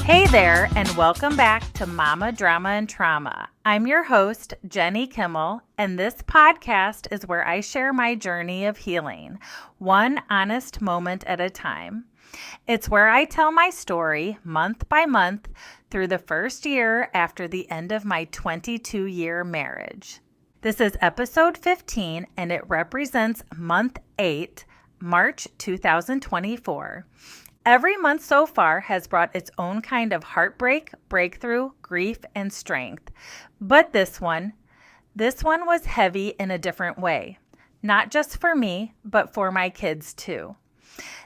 Hey there, and welcome back to Momma Drama Trauma. I'm your host, Jenny Kuemmel, and this podcast is where I share my journey of healing, one honest moment at a time. It's where I tell my story month by month through the first year after the end of my 22-year marriage. This is episode 15, and it represents month 8, March 2024. Every month so far has brought its own kind of heartbreak, breakthrough, grief, and strength. But this one was heavy in a different way. Not just for me, but for my kids too.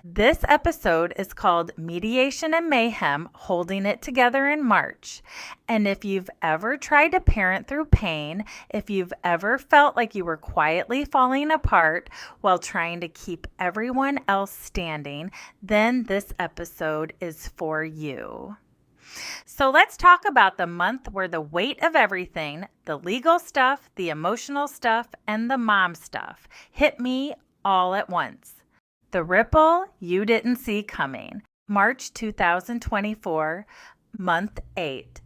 This episode is called Mediation and Mayhem, Holding It Together in March. And if you've ever tried to parent through pain, if you've ever felt like you were quietly falling apart while trying to keep everyone else standing, then this episode is for you. So let's talk about the month where the weight of everything, the legal stuff, the emotional stuff, and the mom stuff, hit me all at once. The ripple you didn't see coming. March 2024, month 8.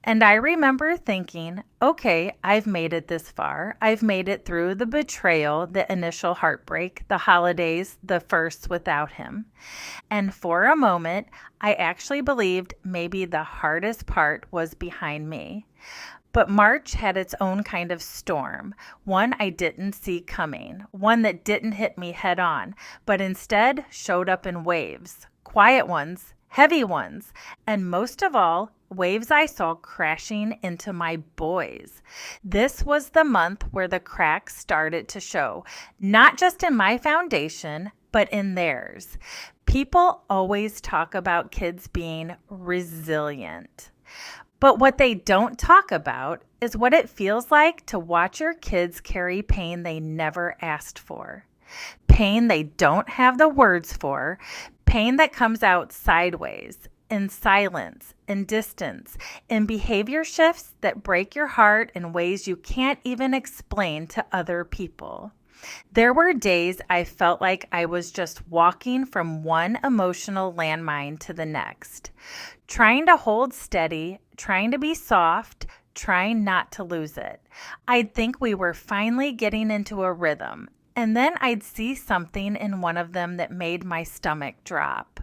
And I remember thinking, okay, I've made it this far. I've made it through the betrayal, the initial heartbreak, the holidays, the first without him. And for a moment, I actually believed maybe the hardest part was behind me. But March had its own kind of storm, one I didn't see coming, one that didn't hit me head on, but instead showed up in waves, quiet ones, heavy ones, and most of all, waves I saw crashing into my boys. This was the month where the cracks started to show, not just in my foundation, but in theirs. People always talk about kids being resilient. But what they don't talk about is what it feels like to watch your kids carry pain they never asked for. Pain they don't have the words for. Pain that comes out sideways, in silence, in distance, in behavior shifts that break your heart in ways you can't even explain to other people. There were days I felt like I was just walking from one emotional landmine to the next, trying to hold steady, trying to be soft, trying not to lose it. I'd think we were finally getting into a rhythm, and then I'd see something in one of them that made my stomach drop.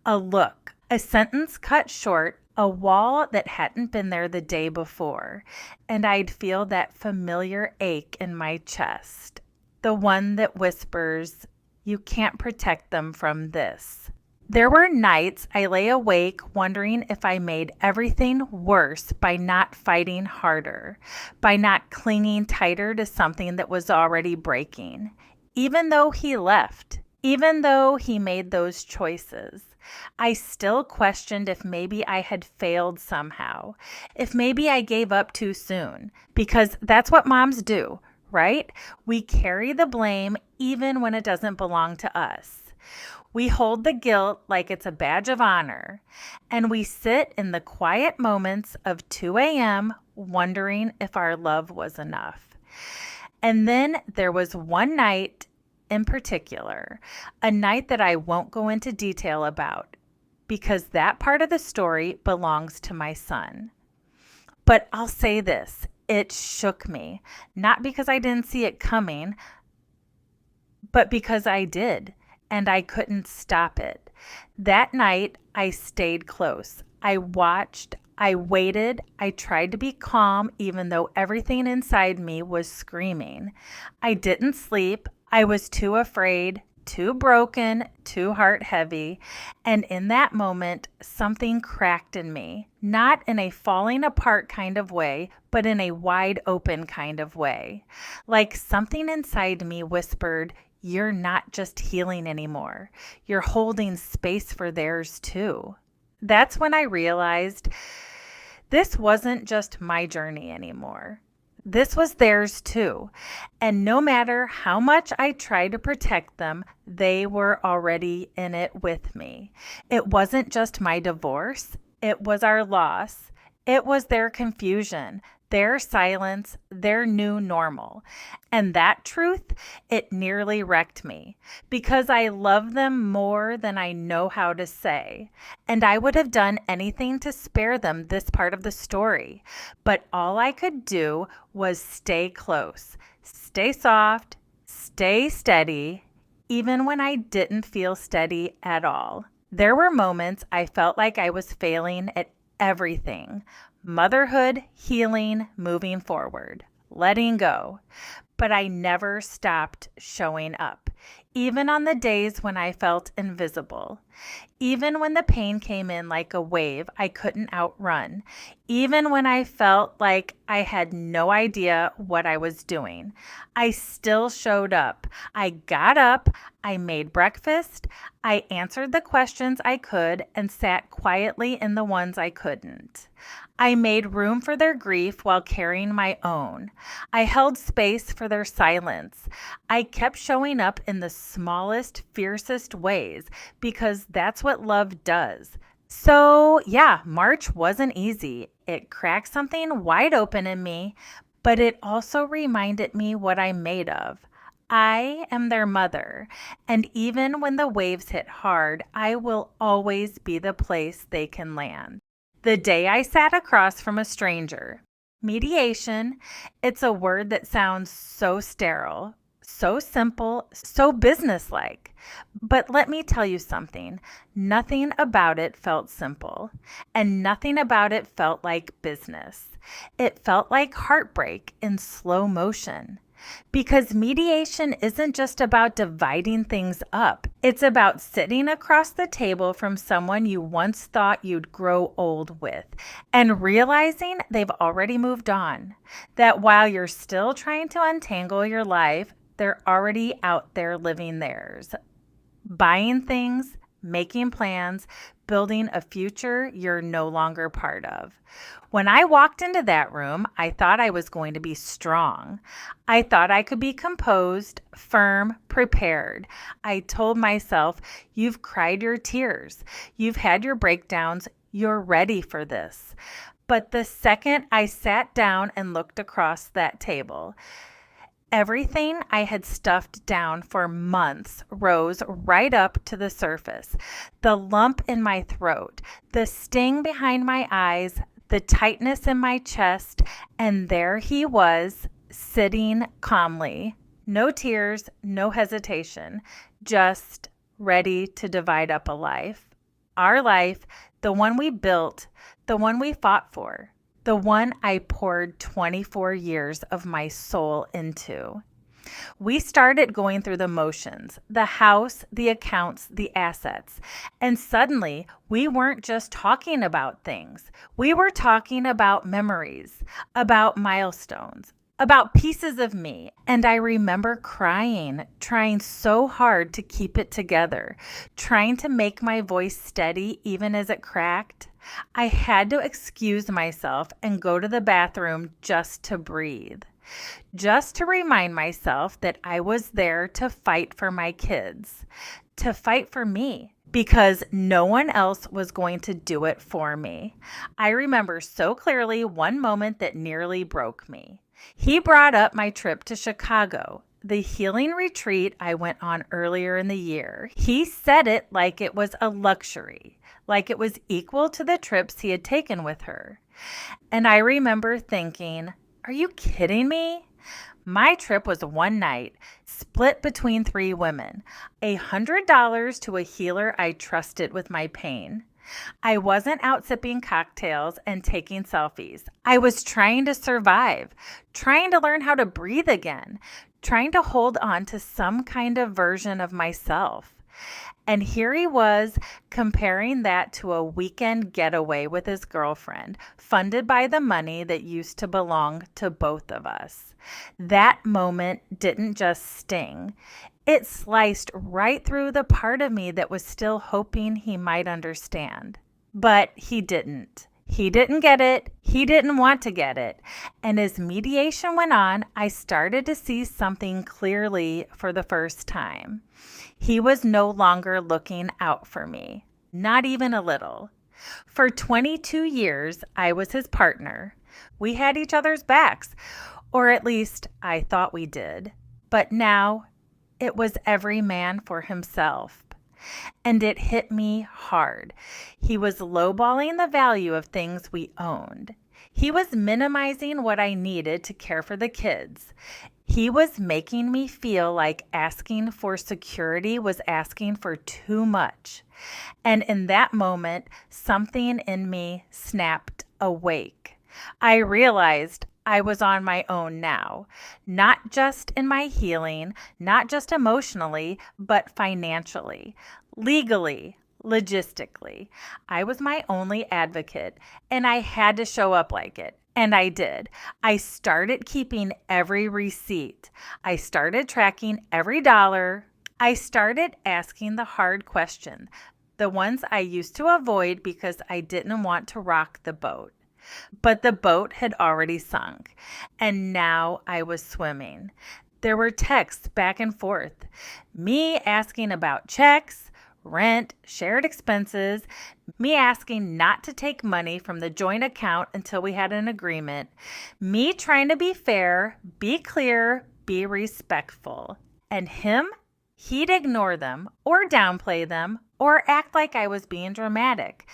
A look, a sentence cut short, a wall that hadn't been there the day before, and I'd feel that familiar ache in my chest. The one that whispers, you can't protect them from this. There were nights I lay awake wondering if I made everything worse by not fighting harder, by not clinging tighter to something that was already breaking. Even though he left, even though he made those choices, I still questioned if maybe I had failed somehow, if maybe I gave up too soon, because that's what moms do. Right? We carry the blame even when it doesn't belong to us. We hold the guilt like it's a badge of honor, and we sit in the quiet moments of 2 a.m. wondering if our love was enough. And then there was one night in particular, a night that I won't go into detail about, because that part of the story belongs to my son. But I'll say this. It shook me, not because I didn't see it coming, but because I did, and I couldn't stop it. That night, I stayed close. I watched, I waited, I tried to be calm, even though everything inside me was screaming. I didn't sleep. I was too afraid, too broken, too heart heavy. And in that moment, something cracked in me, not in a falling apart kind of way, but in a wide open kind of way. Like something inside me whispered, you're not just healing anymore. You're holding space for theirs too. That's when I realized this wasn't just my journey anymore. This was theirs too. And no matter how much I tried to protect them, they were already in it with me. It wasn't just my divorce. It was our loss. It was their confusion, their silence, their new normal. And that truth, it nearly wrecked me because I love them more than I know how to say. And I would have done anything to spare them this part of the story. But all I could do was stay close, stay soft, stay steady, even when I didn't feel steady at all. There were moments I felt like I was failing at everything: motherhood, healing, moving forward, letting go. But I never stopped showing up, even on the days when I felt invisible, even when the pain came in like a wave I couldn't outrun, even when I felt like I had no idea what I was doing. I still showed up. I got up, I made breakfast, I answered the questions I could and sat quietly in the ones I couldn't. I made room for their grief while carrying my own. I held space for their silence. I kept showing up in the smallest, fiercest ways because that's what love does. So, yeah, March wasn't easy. It cracked something wide open in me, but it also reminded me what I'm made of. I am their mother, and even when the waves hit hard, I will always be the place they can land. The day I sat across from a stranger. Mediation, it's a word that sounds so sterile, so simple, so businesslike. But let me tell you something. Nothing about it felt simple, and nothing about it felt like business. It felt like heartbreak in slow motion. Because mediation isn't just about dividing things up. It's about sitting across the table from someone you once thought you'd grow old with and realizing they've already moved on. That while you're still trying to untangle your life, they're already out there living theirs. Buying things, making plans, building a future you're no longer part of. When I walked into that room, I thought I was going to be strong. I thought I could be composed, firm, prepared. I told myself, you've cried your tears. You've had your breakdowns. You're ready for this. But the second I sat down and looked across that table, everything I had stuffed down for months rose right up to the surface. The lump in my throat, the sting behind my eyes, the tightness in my chest, and there he was, sitting calmly. No tears, no hesitation, just ready to divide up a life. Our life, the one we built, the one we fought for. The one I poured 24 years of my soul into. We started going through the motions, the house, the accounts, the assets, and suddenly we weren't just talking about things. We were talking about memories, about milestones, about pieces of me. And I remember crying, trying so hard to keep it together, trying to make my voice steady even as it cracked. I had to excuse myself and go to the bathroom just to breathe, just to remind myself that I was there to fight for my kids, to fight for me, because no one else was going to do it for me. I remember so clearly one moment that nearly broke me. He brought up my trip to Chicago, the healing retreat I went on earlier in the year. He said it like it was a luxury, like it was equal to the trips he had taken with her. And I remember thinking, are you kidding me? My trip was one night, split between 3 women, $100 to a healer I trusted with my pain. I wasn't out sipping cocktails and taking selfies. I was trying to survive, trying to learn how to breathe again, trying to hold on to some kind of version of myself. And here he was comparing that to a weekend getaway with his girlfriend, funded by the money that used to belong to both of us. That moment didn't just sting. It sliced right through the part of me that was still hoping he might understand. But he didn't. He didn't get it. He didn't want to get it. And as mediation went on, I started to see something clearly for the first time. He was no longer looking out for me, not even a little. For 22 years, I was his partner. We had each other's backs, or at least I thought we did. But now, it was every man for himself. And it hit me hard. He was lowballing the value of things we owned. He was minimizing what I needed to care for the kids. He was making me feel like asking for security was asking for too much. And in that moment, something in me snapped awake. I realized I was on my own now, not just in my healing, not just emotionally, but financially, legally, logistically. I was my only advocate, and I had to show up like it. And I did. I started keeping every receipt. I started tracking every dollar. I started asking the hard questions, the ones I used to avoid because I didn't want to rock the boat. But the boat had already sunk, and now I was swimming. There were texts back and forth, me asking about checks, rent, shared expenses, me asking not to take money from the joint account until we had an agreement, me trying to be fair, be clear, be respectful. And him, he'd ignore them or downplay them or act like I was being dramatic.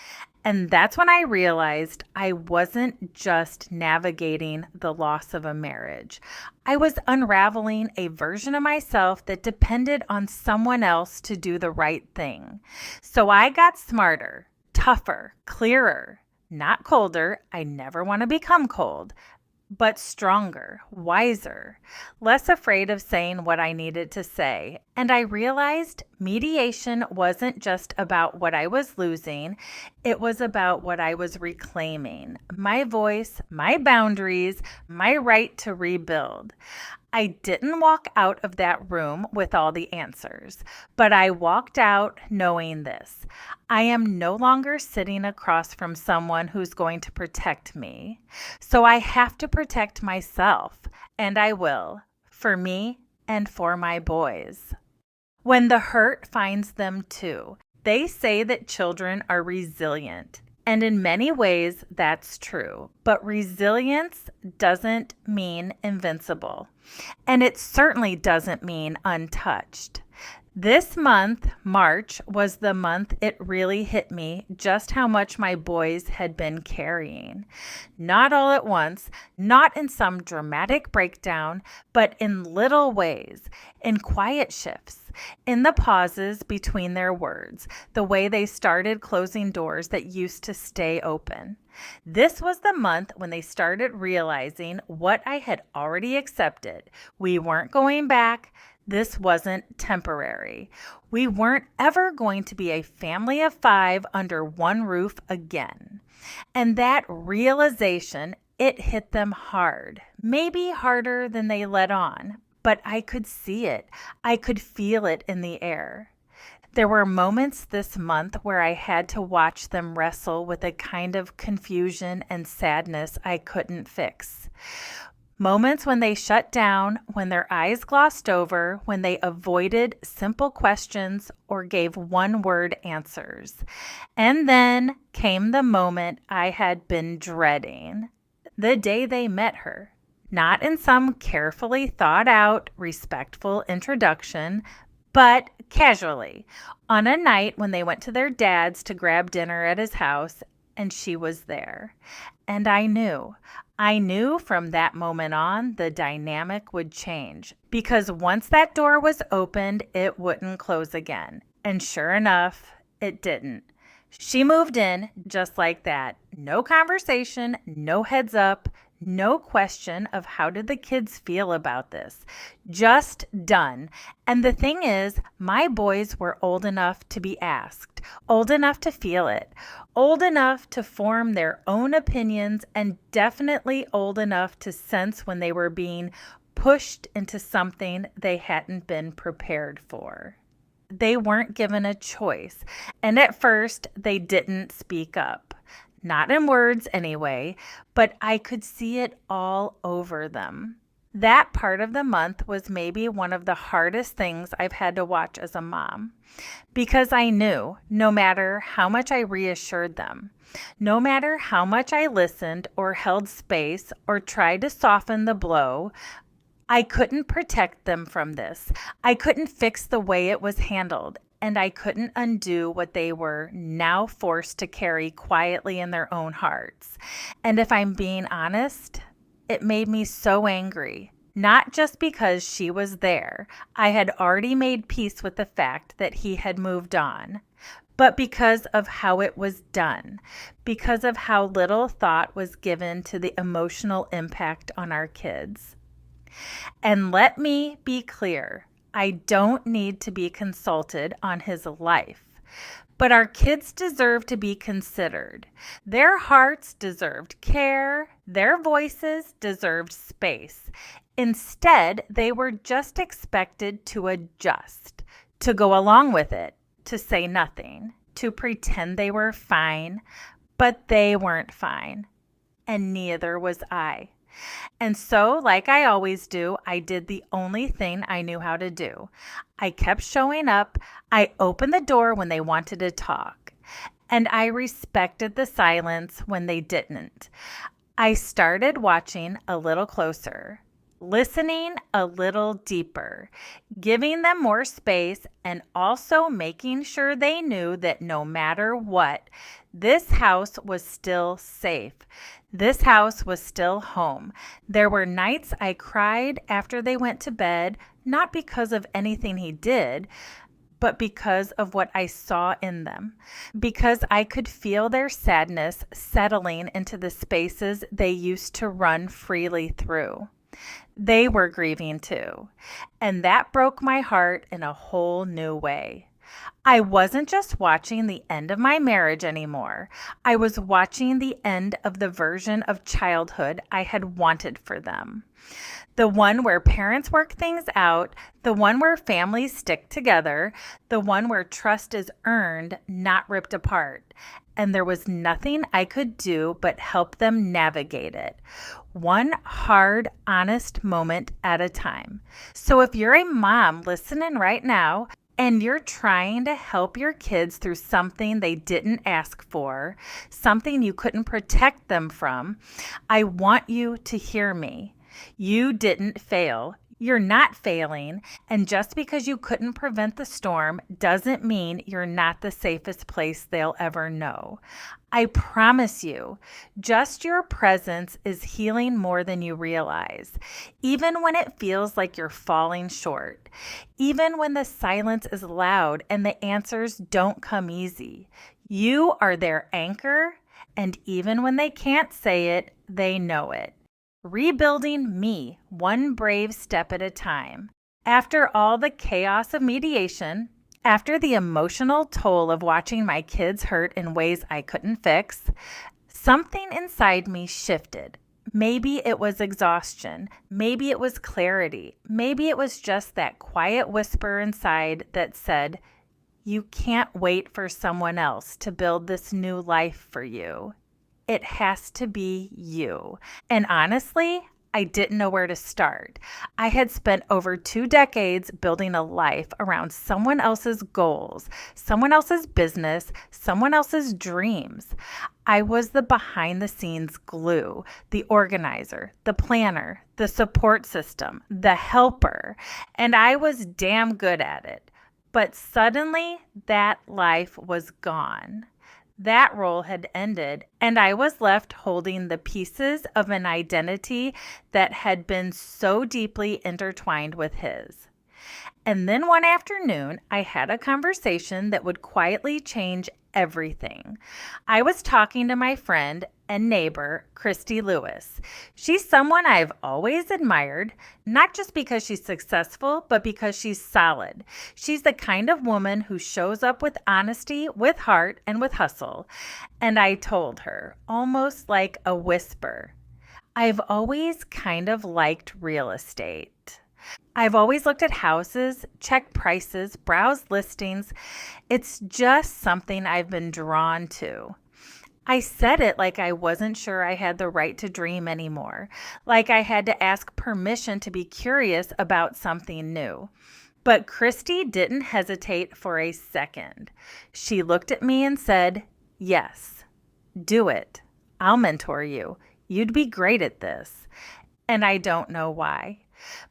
And that's when I realized I wasn't just navigating the loss of a marriage. I was unraveling a version of myself that depended on someone else to do the right thing. So I got smarter, tougher, clearer, not colder. I never want to become cold, but stronger, wiser, less afraid of saying what I needed to say. And I realized mediation wasn't just about what I was losing. It was about what I was reclaiming, my voice, my boundaries, my right to rebuild. I didn't walk out of that room with all the answers, but I walked out knowing this. I am no longer sitting across from someone who's going to protect me. So I have to protect myself, and I will, for me and for my boys. When the hurt finds them too, they say that children are resilient. And in many ways, that's true. But resilience doesn't mean invincible. And it certainly doesn't mean untouched. This month, March, was the month it really hit me just how much my boys had been carrying. Not all at once, not in some dramatic breakdown, but in little ways, in quiet shifts, in the pauses between their words, the way they started closing doors that used to stay open. This was the month when they started realizing what I had already accepted. We weren't going back. This wasn't temporary. We weren't ever going to be a family of 5 under one roof again. And that realization, it hit them hard, maybe harder than they let on, but I could see it. I could feel it in the air. There were moments this month where I had to watch them wrestle with a kind of confusion and sadness I couldn't fix. Moments when they shut down, when their eyes glossed over, when they avoided simple questions or gave one-word answers. And then came the moment I had been dreading, the day they met her. Not in some carefully thought out, respectful introduction, but casually, on a night when they went to their dad's to grab dinner at his house, and she was there. And I knew from that moment on the dynamic would change, because once that door was opened, it wouldn't close again. And sure enough, it didn't. She moved in just like that. No conversation, no heads up, no question of how did the kids feel about this. Just done. And the thing is, my boys were old enough to be asked, old enough to feel it, old enough to form their own opinions, and definitely old enough to sense when they were being pushed into something they hadn't been prepared for. They weren't given a choice, and at first they didn't speak up. Not in words anyway, but I could see it all over them. That part of the month was maybe one of the hardest things I've had to watch as a mom, because I knew no matter how much I reassured them, no matter how much I listened or held space or tried to soften the blow, I couldn't protect them from this. I couldn't fix the way it was handled, and I couldn't undo what they were now forced to carry quietly in their own hearts. And if I'm being honest, it made me so angry. Not just because she was there. I had already made peace with the fact that he had moved on, but because of how it was done, because of how little thought was given to the emotional impact on our kids. And let me be clear, I don't need to be consulted on his life. But our kids deserve to be considered. Their hearts deserved care. Their voices deserved space. Instead, they were just expected to adjust, to go along with it, to say nothing, to pretend they were fine, but they weren't fine, and neither was I. And so, like I always do, I did the only thing I knew how to do. I kept showing up. I opened the door when they wanted to talk, and I respected the silence when they didn't. I started watching a little closer, listening a little deeper, giving them more space, and also making sure they knew that no matter what, this house was still safe. This house was still home. There were nights I cried after they went to bed, not because of anything he did, but because of what I saw in them, because I could feel their sadness settling into the spaces they used to run freely through. They were grieving too, and that broke my heart in a whole new way. I wasn't just watching the end of my marriage anymore. I was watching the end of the version of childhood I had wanted for them. The one where parents work things out, the one where families stick together, the one where trust is earned, not ripped apart. And there was nothing I could do but help them navigate it, one hard, honest moment at a time. So if you're a mom listening right now, and you're trying to help your kids through something they didn't ask for, something you couldn't protect them from, I want you to hear me. You didn't fail. You're not failing. And just because you couldn't prevent the storm doesn't mean you're not the safest place they'll ever know. I promise you, just your presence is healing more than you realize, even when it feels like you're falling short, even when the silence is loud and the answers don't come easy. You are their anchor, and even when they can't say it, they know it. Rebuilding me, one brave step at a time. After all the chaos of mediation, after the emotional toll of watching my kids hurt in ways I couldn't fix, something inside me shifted. Maybe it was exhaustion. Maybe it was clarity. Maybe it was just that quiet whisper inside that said, "You can't wait for someone else to build this new life for you. It has to be you." And honestly, I didn't know where to start. I had spent over 2 decades building a life around someone else's goals, someone else's business, someone else's dreams. I was the behind-the-scenes glue, the organizer, the planner, the support system, the helper, and I was damn good at it. But suddenly, that life was gone. That role had ended, and I was left holding the pieces of an identity that had been so deeply intertwined with his. And then one afternoon, I had a conversation that would quietly change everything. I was talking to my friend and neighbor, Christy Lewis. She's someone I've always admired, not just because she's successful, but because she's solid. She's the kind of woman who shows up with honesty, with heart, and with hustle. And I told her, almost like a whisper, I've always kind of liked real estate. I've always looked at houses, checked prices, browsed listings. It's just something I've been drawn to. I said it like I wasn't sure I had the right to dream anymore, like I had to ask permission to be curious about something new. But Christy didn't hesitate for a second. She looked at me and said, "Yes, do it. I'll mentor you. You'd be great at this." And I don't know why,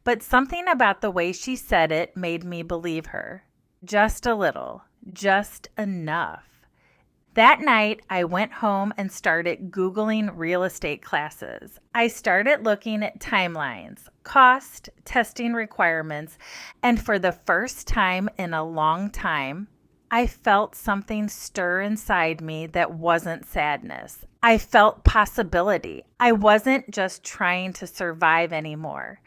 but something about the way she said it made me believe her. Just a little, just enough. That night, I went home and started Googling real estate classes. I started looking at timelines, cost, testing requirements, and for the first time in a long time, I felt something stir inside me that wasn't sadness. I felt possibility. I wasn't just trying to survive anymore.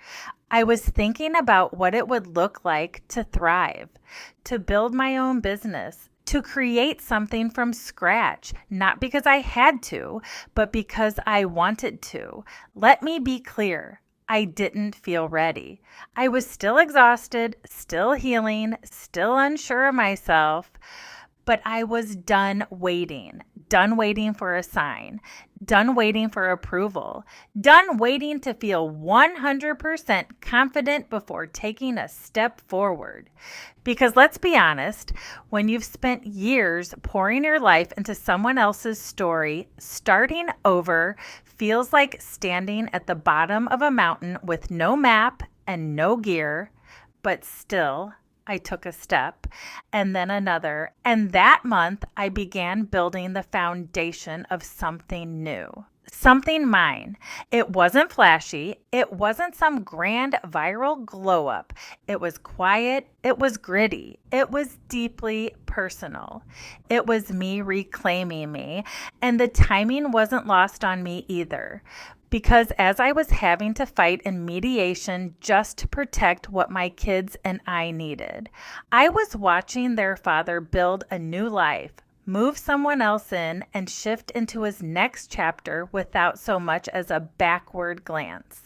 I was thinking about what it would look like to thrive, to build my own business, to create something from scratch, not because I had to, but because I wanted to. Let me be clear. I didn't feel ready. I was still exhausted, still healing, still unsure of myself, but I was done waiting for a sign, done waiting for approval, done waiting to feel 100% confident before taking a step forward. Because let's be honest, when you've spent years pouring your life into someone else's story, starting over feels like standing at the bottom of a mountain with no map and no gear, but still, I took a step and then another, and that month I began building the foundation of something new. Something mine. It wasn't flashy. It wasn't some grand viral glow up. It was quiet. It was gritty. It was deeply personal. It was me reclaiming me, and the timing wasn't lost on me either. Because as I was having to fight in mediation just to protect what my kids and I needed, I was watching their father build a new life, move someone else in, and shift into his next chapter without so much as a backward glance.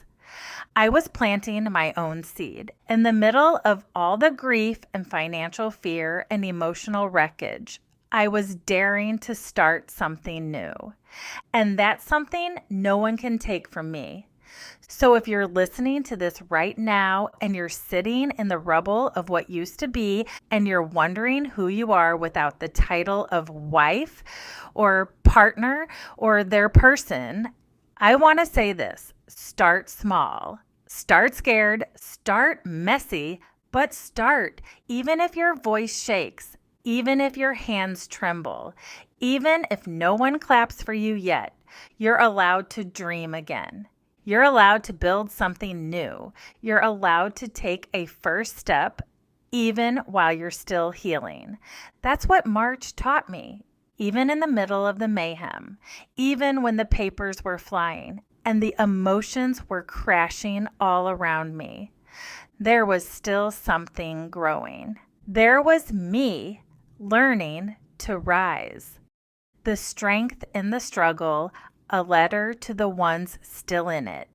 I was planting my own seed in the middle of all the grief and financial fear and emotional wreckage. I was daring to start something new. And that's something no one can take from me. So if you're listening to this right now and you're sitting in the rubble of what used to be and you're wondering who you are without the title of wife or partner or their person, I want to say this: start small, start scared, start messy, but start, even if your voice shakes. Even if your hands tremble, even if no one claps for you yet, you're allowed to dream again. You're allowed to build something new. You're allowed to take a first step, even while you're still healing. That's what March taught me, even in the middle of the mayhem, even when the papers were flying and the emotions were crashing all around me. There was still something growing. There was me learning to rise. The strength in the struggle, a letter to the ones still in it.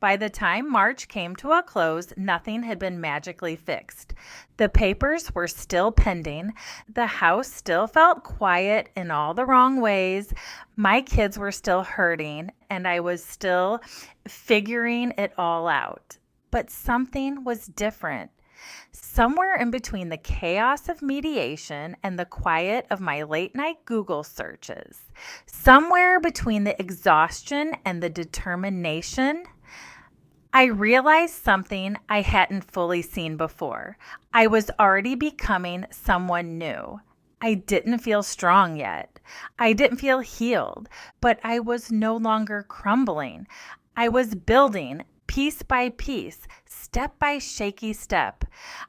By the time March came to a close, nothing had been magically fixed. The papers were still pending. The house still felt quiet in all the wrong ways. My kids were still hurting, and I was still figuring it all out. But something was different. Somewhere in between the chaos of mediation and the quiet of my late night Google searches, somewhere between the exhaustion and the determination, I realized something I hadn't fully seen before. I was already becoming someone new. I didn't feel strong yet. I didn't feel healed, but I was no longer crumbling. I was building piece by piece, step by shaky step.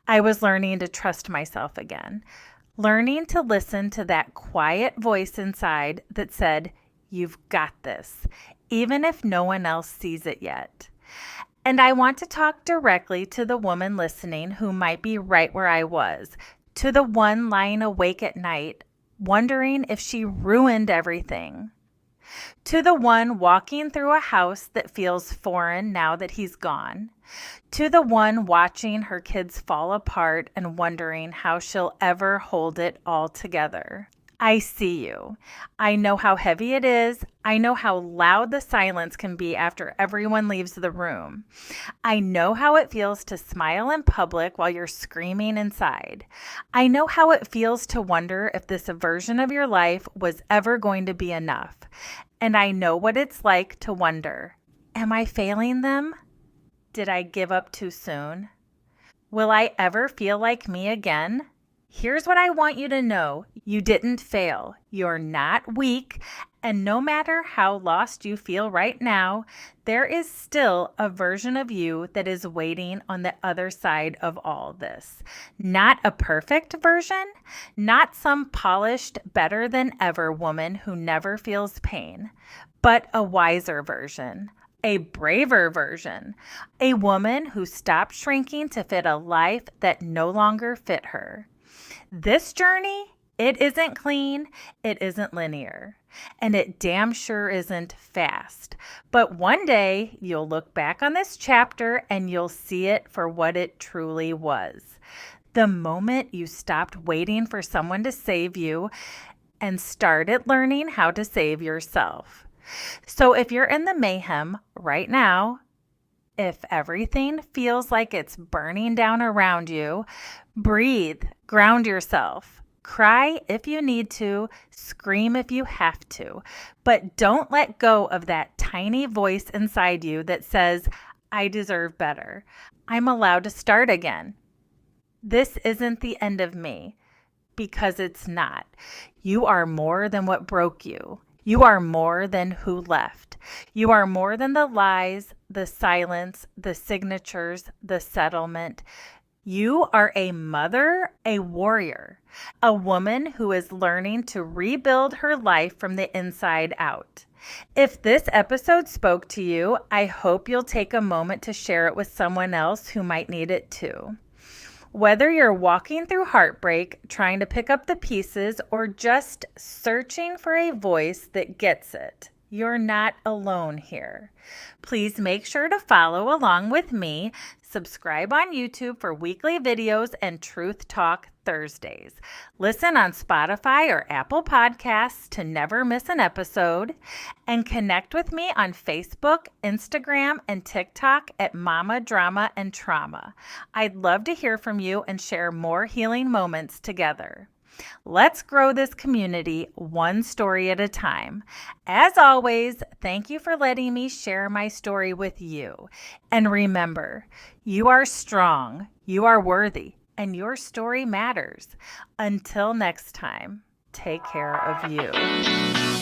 I was learning to trust myself again, learning to listen to that quiet voice inside that said, "You've got this," even if no one else sees it yet. And I want to talk directly to the woman listening who might be right where I was, to the one lying awake at night, wondering if she ruined everything. To the one walking through a house that feels foreign now that he's gone. To the one watching her kids fall apart and wondering how she'll ever hold it all together. I see you. I know how heavy it is. I know how loud the silence can be after everyone leaves the room. I know how it feels to smile in public while you're screaming inside. I know how it feels to wonder if this version of your life was ever going to be enough. And I know what it's like to wonder, am I failing them? Did I give up too soon? Will I ever feel like me again? Here's what I want you to know. You didn't fail. You're not weak. And no matter how lost you feel right now, there is still a version of you that is waiting on the other side of all this. Not a perfect version, not some polished, better than ever woman who never feels pain, but a wiser version. A braver version, a woman who stopped shrinking to fit a life that no longer fit her. This journey, it isn't clean, it isn't linear, and it damn sure isn't fast. But one day you'll look back on this chapter and you'll see it for what it truly was. The moment you stopped waiting for someone to save you and started learning how to save yourself. So if you're in the mayhem right now, if everything feels like it's burning down around you, breathe, ground yourself, cry if you need to, scream if you have to, but don't let go of that tiny voice inside you that says, I deserve better. I'm allowed to start again. This isn't the end of me, because it's not. You are more than what broke you. You are more than who left. You are more than the lies, the silence, the signatures, the settlement. You are a mother, a warrior, a woman who is learning to rebuild her life from the inside out. If this episode spoke to you, I hope you'll take a moment to share it with someone else who might need it too. Whether you're walking through heartbreak, trying to pick up the pieces, or just searching for a voice that gets it, you're not alone here. Please make sure to follow along with me. Subscribe on YouTube for weekly videos and Truth Talk Thursdays. Listen on Spotify or Apple Podcasts to never miss an episode. And connect with me on Facebook, Instagram, and TikTok at Momma Drama and Trauma. I'd love to hear from you and share more healing moments together. Let's grow this community one story at a time. As always, thank you for letting me share my story with you. And remember, you are strong, you are worthy, and your story matters. Until next time, take care of you.